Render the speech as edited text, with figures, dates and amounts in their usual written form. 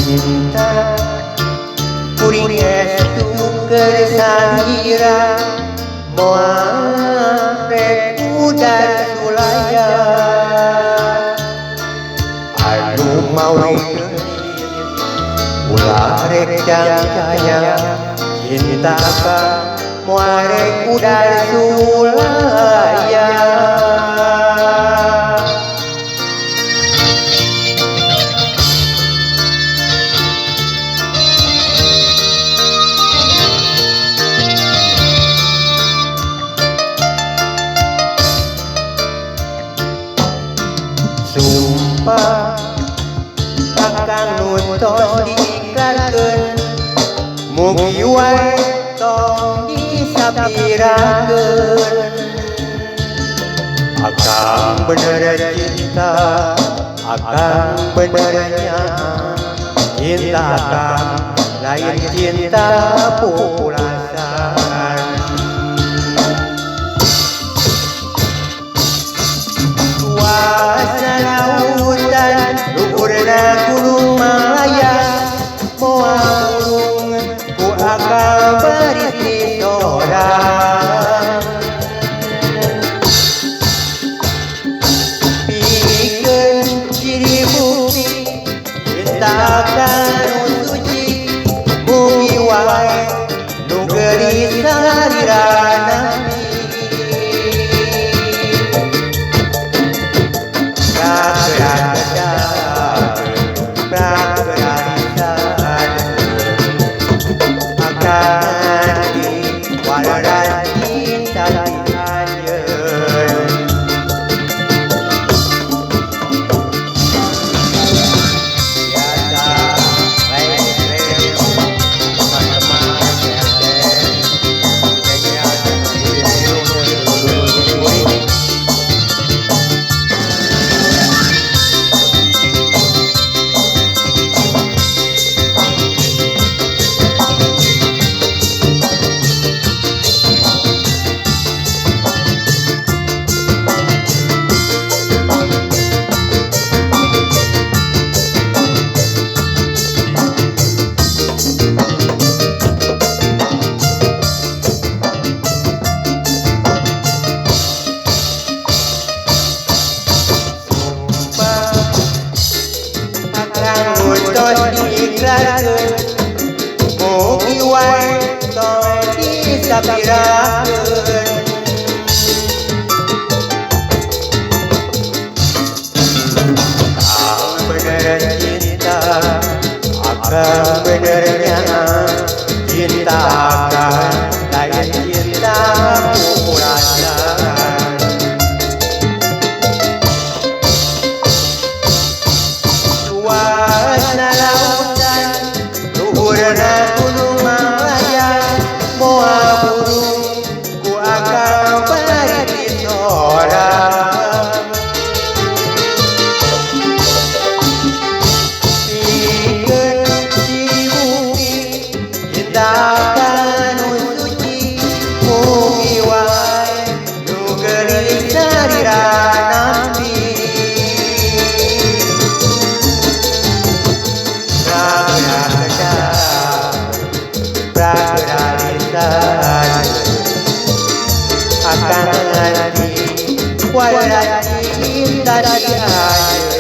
cinta kuring estu kersahira moal rek udah sulaya anu mau ulah rek jaya cinta ka moal rek udah sulaya. Sumpah akan nutos diiklakeun mugi wae tong disapirakeun akang bener cinta akang benernya cinta akang lain cinta populasan suasana hutan luhurna gunung Maya moal burung ku akal barisi sorang pikeun ciri bukti cinta kanu suci mugi wae nu geulis sarirana mugi wae tong disapirakeun akang bener cinta akang benernya cinta akang lain cinta populasan suasana lautan luhurna gunung Maya moal burung ku akal barisi sorang pikeun ciri bukti cinta kanu suci mugi wae nu geulis sarirana akan nanti walau cinta di akhir